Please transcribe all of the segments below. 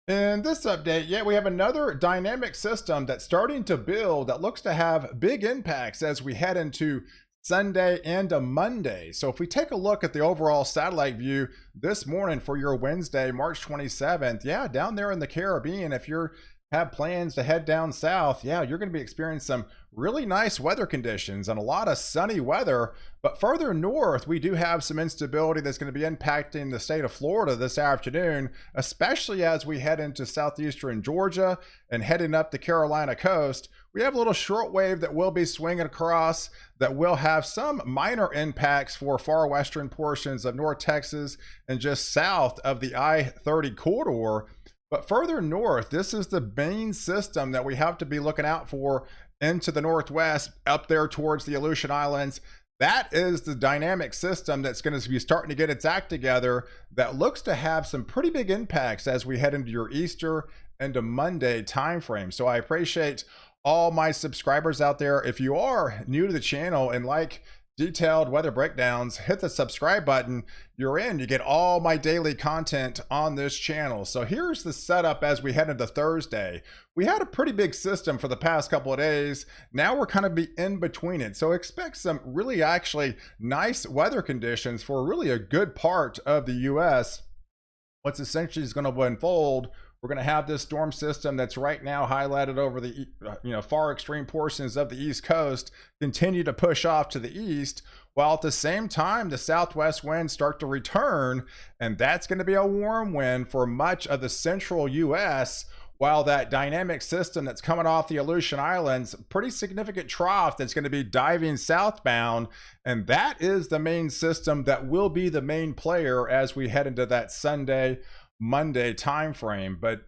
In this update, we have another dynamic system that's starting to build that looks to have big impacts as we head into Sunday and a Monday. So if we take a look at the overall satellite view this morning for your Wednesday, March 27th, down there in the Caribbean, if you're have plans to head down south, you're going to be experiencing some really nice weather conditions and a lot of sunny weather. But further north, we do have some instability that's going to be impacting the state of Florida this afternoon, especially as we head into southeastern Georgia and heading up the Carolina coast. We have a little shortwave that will be swinging across that will have some minor impacts for far western portions of North Texas and just south of the I-30 corridor. But further north, this is the main system that we have to be looking out for into the northwest, up there towards the Aleutian Islands. That is the dynamic system that's going to be starting to get its act together that looks to have some pretty big impacts as we head into your Easter and a Monday timeframe. So I appreciate all my subscribers out there. If you are new to the channel and like detailed weather breakdowns, hit the subscribe button. You're in. You get all my daily content on this channel. So here's the setup as we head into Thursday. We had a pretty big system for the past couple of days. Now we're kind of be in between it. So expect some really actually nice weather conditions for really a good part of the US. What's essentially is going to unfold, we're going to have this storm system that's right now highlighted over the far extreme portions of the East Coast continue to push off to the east, while at the same time the southwest winds start to return, and that's going to be a warm wind for much of the central US, while that dynamic system that's coming off the Aleutian Islands, pretty significant trough that's going to be diving southbound, and that is the main system that will be the main player as we head into that Sunday Monday time frame. But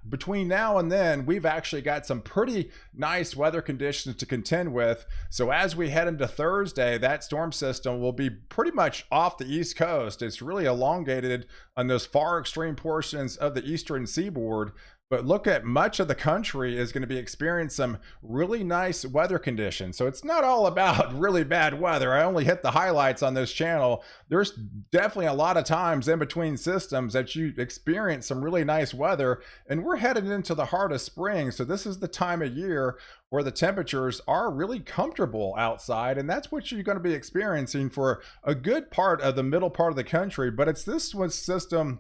between now and then, we've actually got some pretty nice weather conditions to contend with. So as we head into Thursday, that storm system will be pretty much off the East Coast. It's really elongated on those far extreme portions of the eastern seaboard. But look at much of the country is going to be experiencing some really nice weather conditions. So it's not all about really bad weather. I only hit the highlights on this channel. There's definitely a lot of times in between systems that you experience some really nice weather. And we're headed into the heart of spring. So this is the time of year where the temperatures are really comfortable outside. And that's what you're going to be experiencing for a good part of the middle part of the country. But it's this one system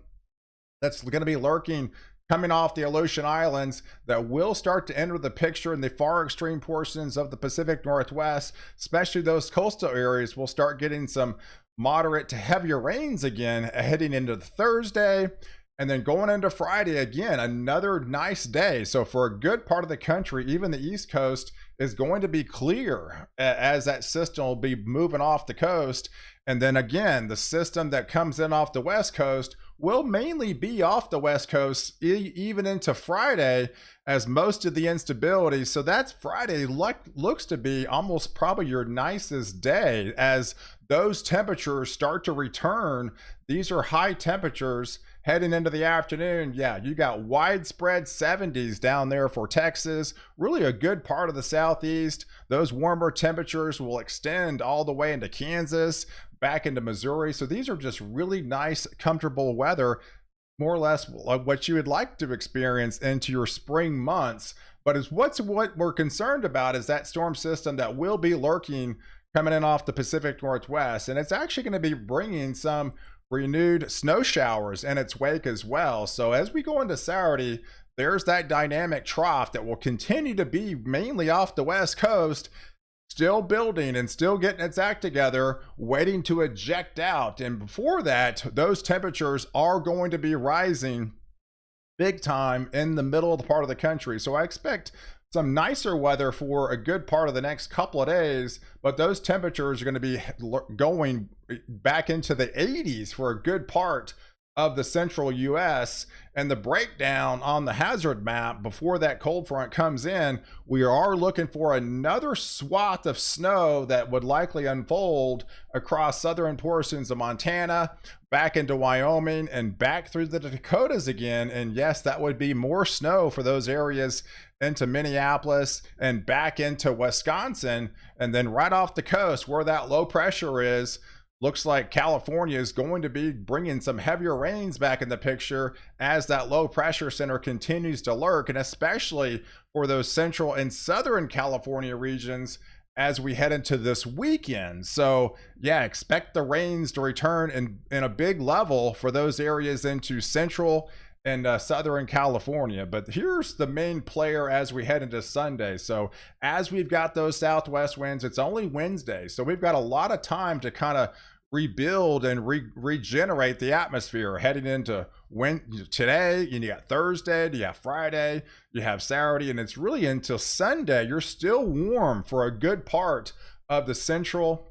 that's going to be lurking coming off the Aleutian Islands that will start to enter the picture in the far extreme portions of the Pacific Northwest, especially those coastal areas. Will start getting some moderate to heavier rains again heading into Thursday, and then going into Friday again, another nice day. So for a good part of the country, even the East Coast is going to be clear as that system will be moving off the coast. And then again, the system that comes in off the West Coast will mainly be off the West Coast even into Friday, as most of the instability. So that's Friday looks to be almost probably your nicest day as those temperatures start to return. These are high temperatures heading into the afternoon. You got widespread 70s down there for Texas, really a good part of the Southeast. Those warmer temperatures will extend all the way into Kansas, back into Missouri. So these are just really nice, comfortable weather, more or less like what you would like to experience into your spring months. But what we're concerned about is that storm system that will be lurking coming in off the Pacific Northwest. And it's actually going to be bringing some renewed snow showers in its wake as well. So as we go into Saturday, there's that dynamic trough that will continue to be mainly off the West Coast, still building and still getting its act together, waiting to eject out. And before that, those temperatures are going to be rising big time in the middle of the part of the country. So I expect some nicer weather for a good part of the next couple of days, but those temperatures are going to be going back into the 80s for a good part of the central US. And the breakdown on the hazard map before that cold front comes in, we are looking for another swath of snow that would likely unfold across southern portions of Montana, back into Wyoming, and back through the Dakotas again. And yes, that would be more snow for those areas into Minneapolis and back into Wisconsin. And then right off the coast where that low pressure is, looks like California is going to be bringing some heavier rains back in the picture as that low pressure center continues to lurk, and especially for those central and southern California regions as we head into this weekend. So yeah, expect the rains to return in a big level for those areas into central and southern California. But here's the main player as we head into Sunday. So as we've got those southwest winds, it's only Wednesday, so we've got a lot of time to kind of rebuild and regenerate the atmosphere heading into today. You got Thursday, you have Friday, you have Saturday, and it's really until Sunday you're still warm for a good part of the central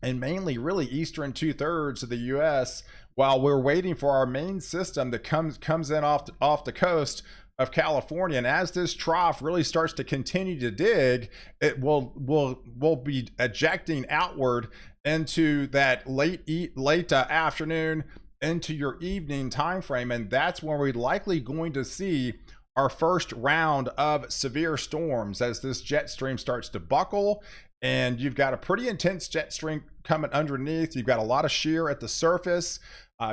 and mainly really eastern 2/3 of the US, while we're waiting for our main system that comes in off the coast of California. And as this trough really starts to continue to dig, it will be ejecting outward into that late afternoon into your evening time frame, and that's when we're likely going to see our first round of severe storms as this jet stream starts to buckle. And you've got a pretty intense jet stream coming underneath. You've got a lot of shear at the surface.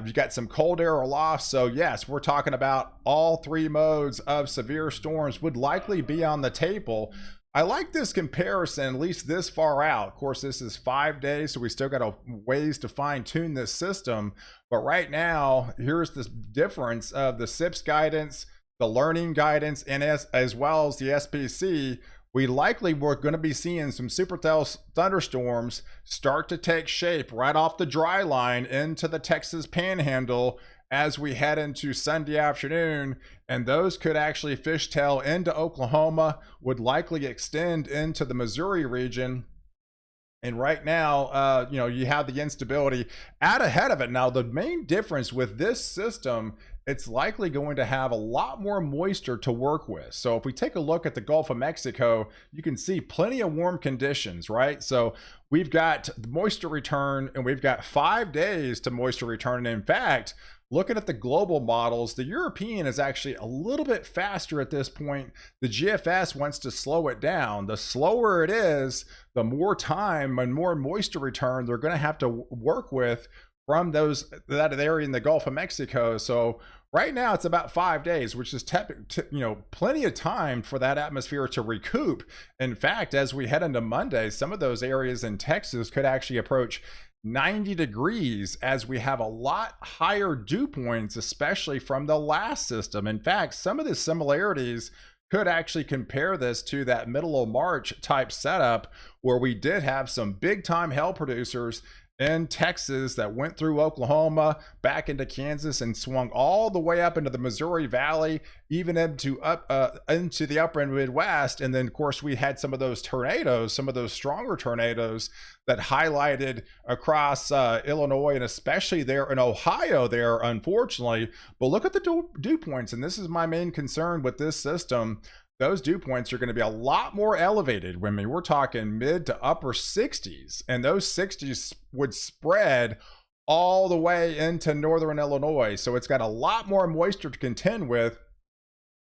You've got some cold air aloft. So yes, we're talking about all three modes of severe storms would likely be on the table. I like this comparison, at least this far out. Of course, this is 5 days, so we still got a ways to fine tune this system. But right now, here's the difference of the SIPS guidance, the learning guidance, and as well as the SPC. We likely we're going to be seeing some supercell thunderstorms start to take shape right off the dry line into the Texas Panhandle as we head into Sunday afternoon, and those could actually fishtail into Oklahoma, would likely extend into the Missouri region. And right now, you have the instability out ahead of it. Now, the main difference with this system, it's likely going to have a lot more moisture to work with. So if we take a look at the Gulf of Mexico, you can see plenty of warm conditions, right? So we've got the moisture return, and we've got 5 days to moisture return. And in fact, looking at the global models, the European is actually a little bit faster at this point. The GFS wants to slow it down. The slower it is, the more time and more moisture return they're going to have to work with from that area in the Gulf of Mexico. So right now it's about 5 days, which is plenty of time for that atmosphere to recoup. In fact, as we head into Monday, some of those areas in Texas could actually approach 90 degrees as we have a lot higher dew points, especially from the last system. In fact, some of the similarities could actually compare this to that middle of March type setup where we did have some big time hail producers in Texas that went through Oklahoma, back into Kansas, and swung all the way up into the Missouri Valley, even into the upper Midwest. And then, of course, we had some of those tornadoes, some of those stronger tornadoes that highlighted across Illinois, and especially there in Ohio there, unfortunately. But look at the dew points, and this is my main concern with this system. Those dew points are going to be a lot more elevated. When we're talking mid to upper 60s, and those 60s would spread all the way into northern Illinois. So it's got a lot more moisture to contend with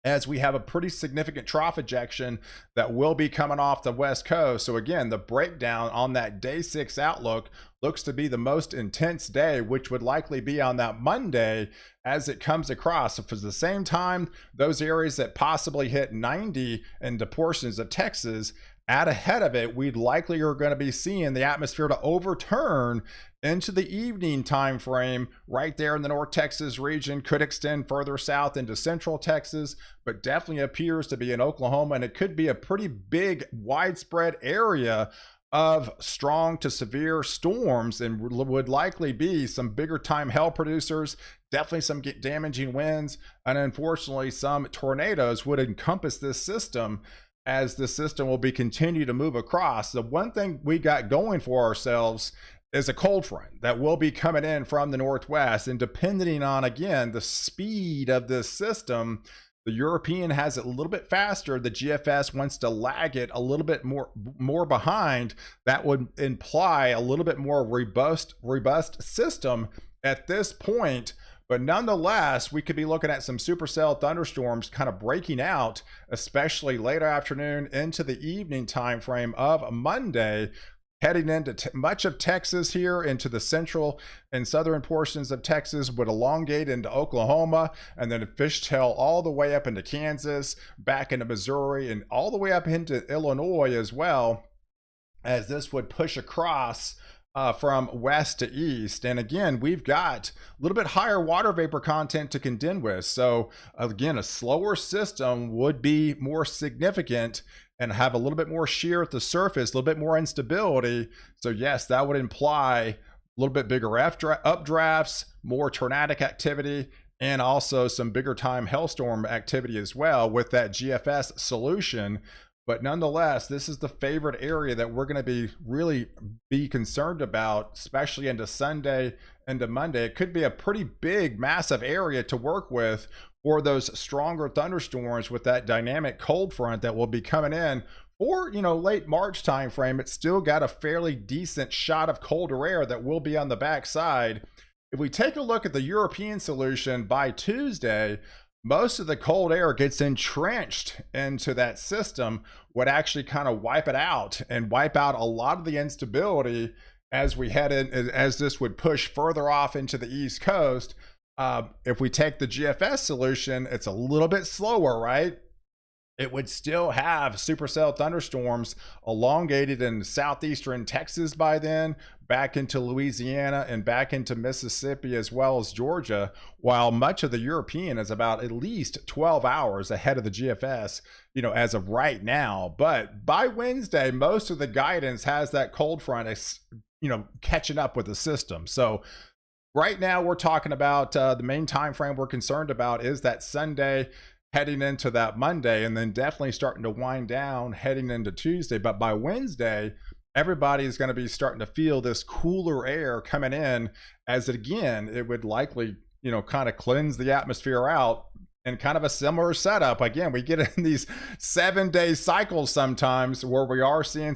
as we have a pretty significant trough ejection that will be coming off the West Coast. So again, the breakdown on that day 6 outlook looks to be the most intense day, which would likely be on that Monday as it comes across. So for the same time, those areas that possibly hit 90 into portions of Texas, out ahead of it, we likely are going to be seeing the atmosphere to overturn into the evening time frame right there in the North Texas region. Could extend further south into central Texas, but definitely appears to be in Oklahoma, and it could be a pretty big widespread area of strong to severe storms, and would likely be some bigger time hail producers, definitely some damaging winds, and unfortunately some tornadoes would encompass this system as the system will be continue to move across. The one thing we got going for ourselves is a cold front that will be coming in from the northwest, and depending on, again, the speed of this system, the European has it a little bit faster. The GFS wants to lag it a little bit more behind. That would imply a little bit more robust system at this point. But nonetheless, we could be looking at some supercell thunderstorms kind of breaking out, especially later afternoon into the evening time frame of Monday. heading into much of Texas here, into the central and southern portions of Texas, would elongate into Oklahoma, and then fishtail all the way up into Kansas, back into Missouri, and all the way up into Illinois as well, as this would push across from west to east. And again, we've got a little bit higher water vapor content to contend with. So again, a slower system would be more significant and have a little bit more shear at the surface, a little bit more instability. So yes, that would imply a little bit bigger updrafts, more tornadic activity, and also some bigger time hailstorm activity as well with that GFS solution. But nonetheless, this is the favorite area that we're going to really be concerned about, especially into Sunday, into Monday. It could be a pretty big, massive area to work with for those stronger thunderstorms with that dynamic cold front that will be coming in. Or, late March timeframe, it's still got a fairly decent shot of colder air that will be on the backside. If we take a look at the European solution by Tuesday, most of the cold air gets entrenched into that system, would actually kind of wipe it out and wipe out a lot of the instability as we head in, as this would push further off into the East Coast. If we take the GFS solution, it's a little bit slower, right? It would still have supercell thunderstorms elongated in southeastern Texas by then, back into Louisiana and back into Mississippi as well as Georgia, while much of the European is about at least 12 hours ahead of the GFS, as of right now. But by Wednesday, most of the guidance has that cold front, catching up with the system. So right now we're talking about the main time frame we're concerned about is that Sunday heading into that Monday, and then definitely starting to wind down heading into Tuesday. But by Wednesday, everybody's going to be starting to feel this cooler air coming in, as it would likely, kind of cleanse the atmosphere out. And kind of a similar setup. Again, we get in these 7-day cycles sometimes where we are seeing,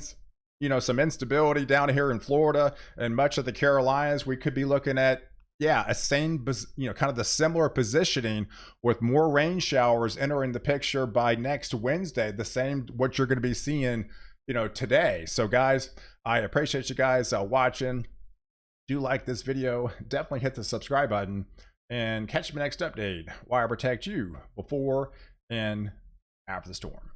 some instability down here in Florida and much of the Carolinas. We could be looking at, a same, kind of the similar positioning with more rain showers entering the picture by next Wednesday, the same what you're going to be seeing, today. So guys, I appreciate you guys watching. Do like this video, definitely hit the subscribe button, and catch my next update while I protect you before and after the storm.